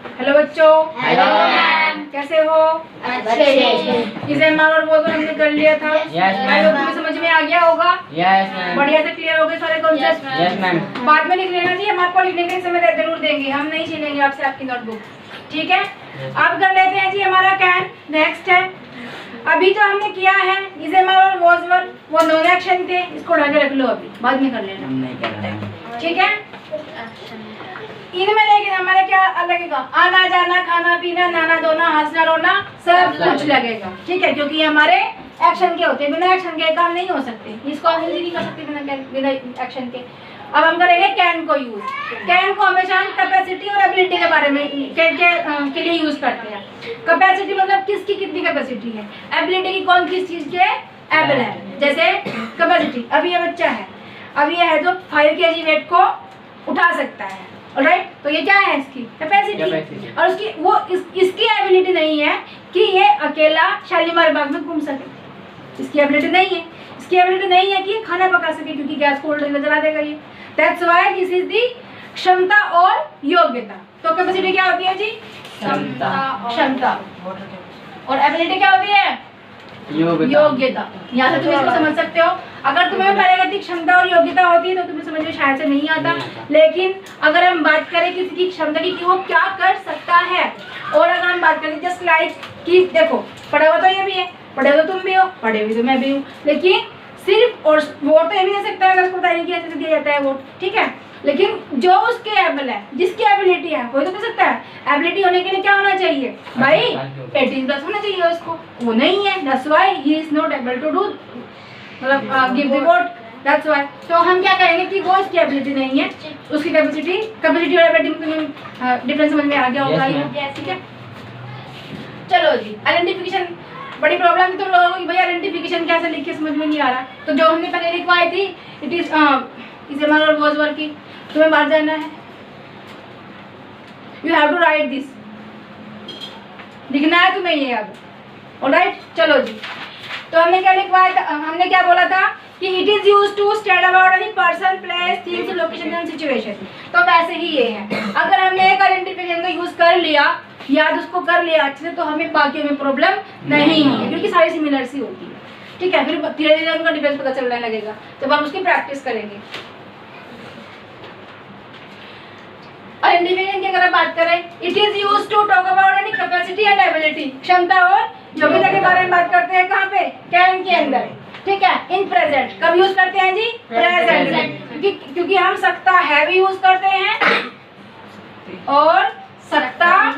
Hello बच्चों। Hello ma'am. कैसे हो? अच्छे। इसे हमारा और वो तो हमने कर लिया था। Yes I hope ma'am. तुम्हें समझ में आ गया होगा। Yes ma'am. बढ़िया से क्लियर हो गए सारे कॉन्सेप्ट। Yes ma'am. बाद में लिख लेना जी, हम आपको लिखने का समय जरूर देंगे, हम नहीं छीनेंगे आपसे आपकी नोटबुक, ठीक है? अब कर लेते हैं जी हमारा कैन। नेक्स्ट है, अभी जो हमने किया है इसे हमारा और वॉज वर्ब, वो नॉन एक्शन थे, इसको उठा के रख लो, अभी बाद में कर लेना, हम नहीं कर रहे हैं। ठीक है? इनमें लेकिन हमारे क्या लगेगा? आना जाना, खाना पीना, नाना धोना, हंसना रोना, सब कुछ लगेगा, ठीक है? क्योंकि ये हमारे एक्शन के होते हैं, बिना एक्शन के काम नहीं हो सकते, इसको हम नहीं कर सकते बिना एक्शन के। अब हम करेंगे कैन को यूज। कैन को हमेशा हम कैपेसिटी और एबिलिटी के बारे में के लिए यूज करते हैं। कैपेसिटी मतलब किसकी कितनी कैपेसिटी है, एबिलिटी की कौन किस चीज के एबल है। जैसे कैपेसिटी, अभी ये बच्चा है, अभी ये है जो 5 kg वेट को उठा सकता है, ऑलराइट? तो ये क्या है? इसकी कैपेसिटी। और उसकी वो इसकी एबिलिटी नहीं है कि ये अकेला शालीमार बाग में घूम सके, इसकी एबिलिटी नहीं है। इसकी एबिलिटी नहीं है कि ये खाना पका सके, क्योंकि गैस को उल्टा जला देगा ये। That's why this is the क्षमता और योग्यता। तो कैपेसिटी क्या होती है जी? क्षमता। और एबिलिटी क्या होती है? योग्यता। यहाँ से तुम इसको समझ सकते हो। अगर तुम्हें पहले की क्षमता और योग्यता होती है तो तुम्हें समझ में शायद से नहीं आता, लेकिन अगर हम बात करें किसी की क्षमता की कि वो क्या कर सकता है, और अगर हम बात करें जस्ट लाइक कि देखो पढ़ा हुआ तो ये भी है, पढ़े हुए तो तुम भी हो, पढ़े हुए तो मैं भी हूँ, लेकिन सिर्फ और वोट तो ये भी दे सकता है अगर उसको बताइए कि ऐसे दिया जाता है वोट, ठीक है? लेकिन जो उसके एबल है, जिसकी एबिलिटी है, कोई तो दे सकता है। एबिलिटी होने के लिए क्या होना चाहिए भाई? 18+ होना चाहिए उसको, वो नहीं है। That's why he is not able to do मतलब give the vote. That's why. तो हम क्या करेंगे कि वो इसकी एबिलिटी नहीं है, उसकी कैपेसिटी और एबिलिटी में डिफरेंस समझ में आ गया होगा, ठीक है? चलो जी, आइडेंटिफिकेशन बड़ी प्रॉब्लम थी तुम लोगों को कि भाई आइडेंटिफिकेशन कैसे लिखे, समझ में नहीं आ रहा। तो जो हमने पहले लिखवाई थी इट इज इसे हमारा और वॉज वर्ब की, तुम्हें बात जानना है, you have to write this, लिखना है तुम्हें ये अब, ऑलराइट? चलो जी, तो हमने क्या लिखवाया था? हमने क्या बोला था कि it is used to state about any person, place, things, location and situation. तो वैसे ही ये है, अगर हमने एक आइडेंटिफिकेशन का यूज कर लिया, याद उसको कर लिया अच्छे से, तो हमें बाकी में प्रॉब्लम नहीं होगी, क्योंकि सारी सिमिलर सी होती है, ठीक है? फिर धीरे धीरे उनका डिफरेंस पता चलने लगेगा जब हम उसकी प्रैक्टिस करेंगे। आइडेंटिफिकेशन की अगर बात करें, it is used to talk about any capacity and ability, क्षमता और योग्यता के बारे में बात करते हैं। कहाँ पे? कैन के अंदर, ठीक है? इन प्रेजेंट कब यूज करते हैं जी? प्रेजेंट में, क्योंकि हम सकता है भी यूज करते हैं और सकता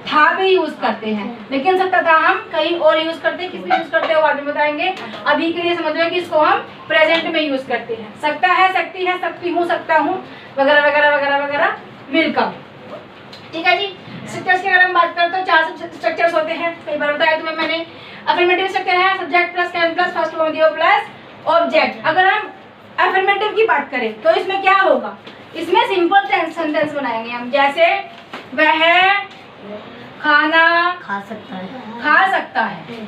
था भी यूज करते हैं, लेकिन सकता था हम कहीं और यूज करते हैं, किसमें यूज करते हैं वो बाद में बताएंगे। अभी के लिए समझ लो कि इसको हम प्रेजेंट में यूज करते हैं। सकता है, सकती है, सकती हूँ, सकता हूँ, वगैरह वगैरह वगैरह वगैरह, वेलकम, ठीक है जी? स्ट्रक्चर्स की अगर हम बात करें तो 4 स्ट्रक्चर्स होते हैं, कई बार बताया तुम्हें मैंने। अफर्मेटिव स्ट्रक्चर है subject plus can plus first form दियो प्लस ऑब्जेक्ट। अगर हम अफर्मेटिव की बात करें तो इसमें क्या होगा? इसमें सिंपल सेंटेंस बनाएंगे हम, जैसे वह खाना खा सकता है। खा सकता है,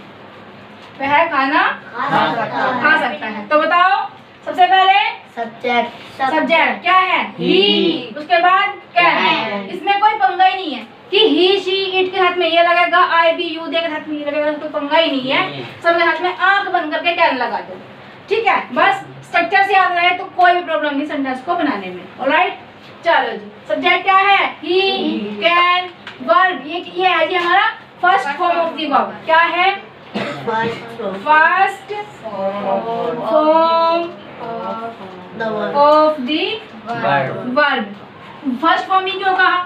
वह खाना खा सकता है। तो बताओ सबसे पहले सब्जेक्ट क्या है? ही। उसके बाद कैन। इसमें कोई पंगा ही नहीं है कि ही, शी, इट के हाथ में ये लगेगा, आई, बी, यू, दे के हाथ में ये लगेगा, कोई पंगा ही नहीं है। सबके हाथ में आंख बंद करके कैन लगा दो, ठीक है? बस स्ट्रक्चर से याद रहे तो कोई भी प्रॉब्लम नहीं सेंटेंस को बनाने में, ऑलराइट? चलो जी, सब्जेक्ट क्या है? ही, कैन, वर्ब, ये है जी हमारा first form of the verb. क्या है? First form of the verb. First form ही क्यों कहा?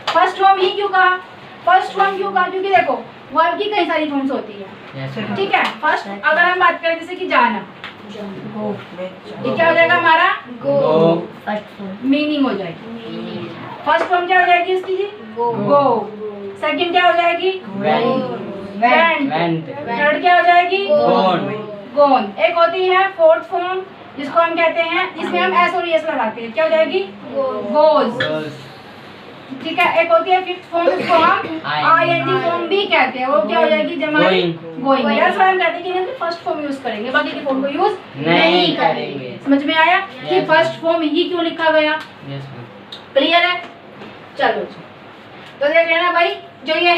फर्स्ट फॉर्म ही क्यों कहा? फर्स्ट फॉर्म क्यों कहा? क्योंकि देखो वर्ब की कई सारी फॉर्म्स होती है, ठीक है? फर्स्ट अगर हम बात करें जैसे कि जाना, ये क्या हो जाएगा हमारा? गो, मीनिंग हो जाएगी। फर्स्ट फॉर्म क्या हो जाएगी इसकी जी? गो। सेकंड क्या हो जाएगी? वेंट। थर्ड क्या हो जाएगी? गोन। एक होती है फोर्थ फॉर्म जिसको हम कहते हैं, इसमें हम एस और एस लगाते हैं, क्या हो जाएगी? गोज, ठीक है? एक होती है फिफ्थ फॉर्म, जिसको हम आईएनजी फॉर्म भी कहते हैं, वो क्या हो जाएगी? गोइंग। दैट्स व्हाई हम कहते हैं कि हम फर्स्ट फॉर्म यूज करेंगे, बाकी के फॉर्म को यूज नहीं करेंगे। समझ में आया कि फर्स्ट फॉर्म ही क्यों लिखा गया? क्लियर है? चलो जी, तो देख लेना भाई, जो ये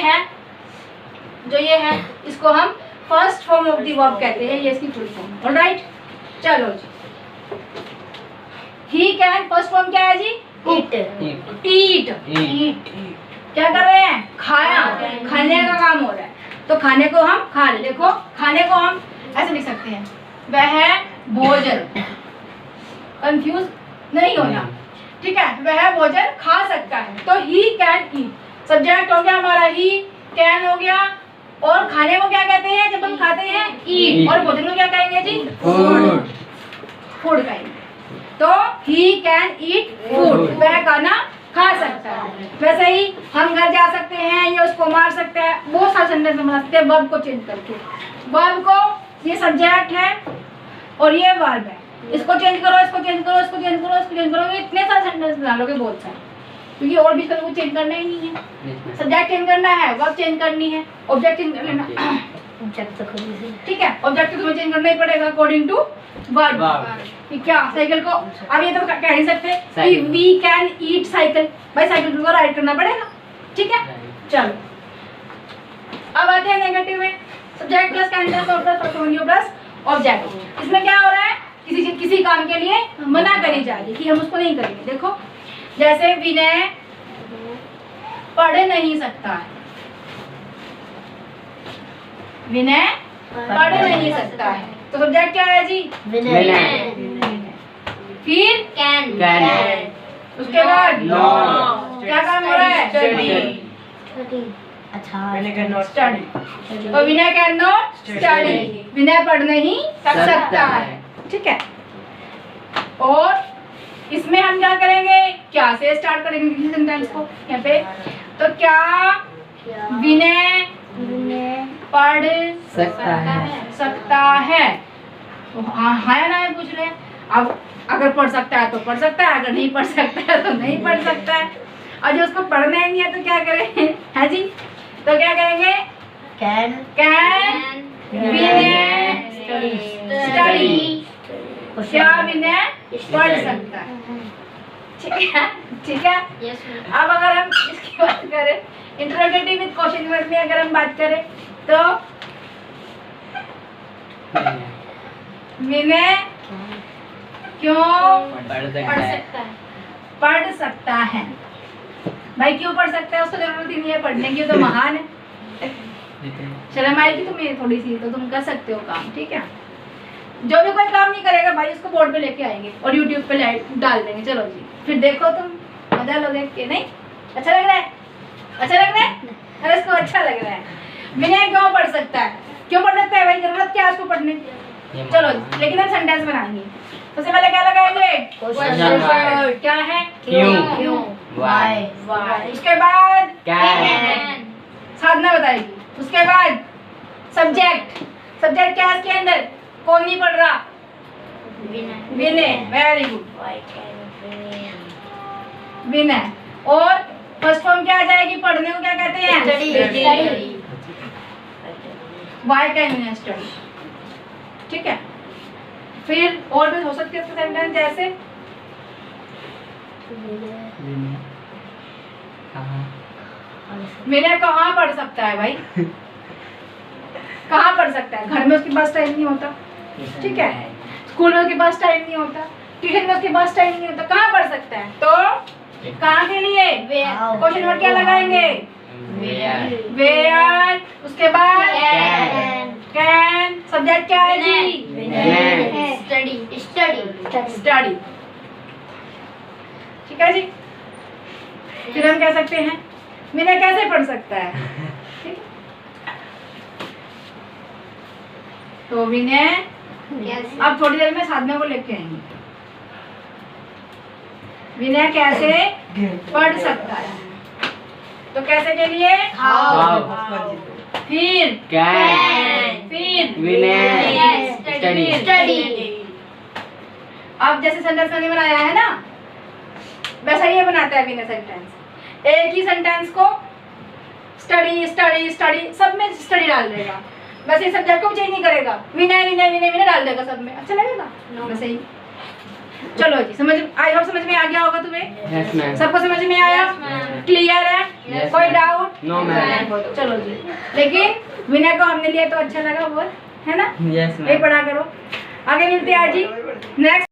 है इसको हम first form of the verb कहते हैं, ये इसकी फुल फॉर्म। ऑलराइट, चलो जी। ही कैन फर्स्ट फॉर्म क्या है जी? Eat. ईट। क्या कर रहे हैं? खाया, खाने का काम हो रहा है। तो खाने को हम खा ले, देखो खाने को हम ऐसे लिख सकते हैं, वह भोजन, कंफ्यूज नहीं होना, ठीक है, वह भोजन खा सकता है। तो ही कैन ईट, सब्जेक्ट हो गया हमारा, ही कैन हो गया, और खाने को क्या कहते हैं जब हम खाते हैं? ईट। और भोजन को क्या कहेंगे जी? फूड। फूड कहेंगे। तो ही कैन ईट फूड, वह खाना खा सकता है। वैसे ही हम घर जा सकते हैं, ये उसको मार सकते हैं, बहुत सारे सेंटेंस बना सकते हैं वर्ब को चेंज करके। वर्ब को, ये सब्जेक्ट है और ये वर्ब है, इसको चेंज करो, इसको चेंज करो, इसको चेंज करो, इसको चेंज करो, इतने सारे सेंटेंस बना लोगे, बहुत सारे, क्योंकि और भी कुछ चेंज करना ही नहीं है। सब्जेक्ट चेंज करना है, वर्ब चेंज करनी है, ऑब्जेक्ट चेंज कर लेना, Object तो खुद ही से। ठीक है। ऑब्जेक्ट तो तुम्हें चेंज करना ही पड़ेगा अकॉर्डिंग टू वर्ब। कि क्या साइकिल को, अब ये तो कह नहीं सकते कि वी कैन ईट साइकिल, भाई साइकिल को राइट करना पड़ेगा, ठीक है। चलो अब आते हैं नेगेटिव में, सब्जेक्ट प्लस कैरेक्टर प्लस पर्सोनियो प्लस ऑब्जेक्ट। इसमें क्या हो रहा है? किसी काम के लिए मना करी जा रही है कि हम उसको नहीं करेंगे। देखो जैसे विनय पढ़ नहीं सकता है, विनय पढ़ नहीं सकता है, तो सब्जेक्ट क्या है जी? Winner. फिर Can. उसके बाद Not. क्या काम हो रहा है? Study. अच्छा। स्टडी। तो विनय कैन नॉट स्टडी, विनय पढ़ नहीं सकता है, ठीक है। और इसमें हम क्या करेंगे? क्या से स्टार्ट करेंगे किसी सेंटेंस को यहाँ पे? तो क्या विनय पढ़ सकता है? तो हाँ या ना में पूछ रहे हैं। अब अगर पढ़ सकता है तो पढ़ सकता है, अगर नहीं पढ़ सकता है तो नहीं पढ़ सकता है। और जो उसको पढ़ना ही नहीं है तो क्या करें? है जी, तो क्या करेंगे? Can. विनय स्टडी, क्या विनय पढ़ सकता है? ठीक है, ठीक है। अब अगर हम इसकी बात करें इंटरोगेटिव विद क्वेश्चन वर्ड में, अगर हम बात करें तो विनय क्यों पढ़ सकता है? भाई क्यों पढ़ सकता है? उसको जरूरत ही नहीं है पढ़ने की, तो महान है। शर्म आएगी तुम्हें थोड़ी सी तो तुम कर सकते हो काम, ठीक है। जो भी कोई काम नहीं करेगा भाई उसको बोर्ड पे लेके आएंगे और यूट्यूब पे डाल देंगे, चलो जी फिर देखो तुम मजा लो देख के। नहीं अच्छा लग रहा है? अच्छा लग रहा है? अरे इसको अच्छा लग रहा है। विनय क्यों पढ़ सकता है? क्यों पढ़ सकता है भाई? जरूरत क्या है उसको पढ़ने की? चलो लेकिन हम सेंटेंस बनाएंगे। सबसे पहले क्या लगाएंगे? Question. क्या है? क्यों? Why? उसके बाद साधना बताएगी। उसके बाद सब्जेक्ट, सब्जेक्ट क्या है इसके अंदर? कौन नहीं पढ़ रहा? विनय, वेरी गुड, विनय। और फर्स्ट फॉर्म क्या आ जाएगी? पढ़ने को क्या कहते हैं? Study. Why can Vinay study, ठीक है। फिर और भी हो सकते हैं सेंटेंस, जैसे विनय कहाँ पढ़ सकता है भाई? कहाँ पढ़ सकता है? घर में उसके पास टाइम नहीं होता, ठीक है। स्कूल में उसके पास टाइम नहीं होता, ट्यूशन में उसके पास टाइम नहीं होता, कहाँ पढ़ सकता है? तो कहाँ के लिए क्वेश्चन वर्ड क्या लगाएंगे? वेयर। उसके बाद कैन। सब्जेक्ट क्या है जी? स्टडी, ठीक है जी। फिर हम कह सकते हैं विनय कैसे पढ़ सकता है? ठीक है? तो विनय अब थोड़ी देर में साधना को लेके आएंगे। विनय कैसे पढ़ सकता है? तो कैसे के लिए? फिर स्टडी। अब जैसे सेंटेंस मैंने बनाया है ना, वैसा ये बनाता है विनय सेंटेंस। एक ही सेंटेंस को स्टडी स्टडी स्टडी सब में स्टडी डाल देगा, वैसे ही सब्जेक्ट को चेंज नहीं करेगा, विनय विनय विनय विनय डाल देगा सब में। अच्छा लगेगा? वैसे ही चलो जी, समझ आई होप समझ में आ गया होगा तुम्हें। Yes ma'am. सबको समझ में आया? क्लियर है? Yes, कोई ma'am. डाउट? No ma'am. चलो जी, लेकिन विनय को हमने लिया तो अच्छा लगा बहुत, है ना? यस नहीं मैम। पढ़ा करो। आगे मिलते हैं आज ही नेक्स्ट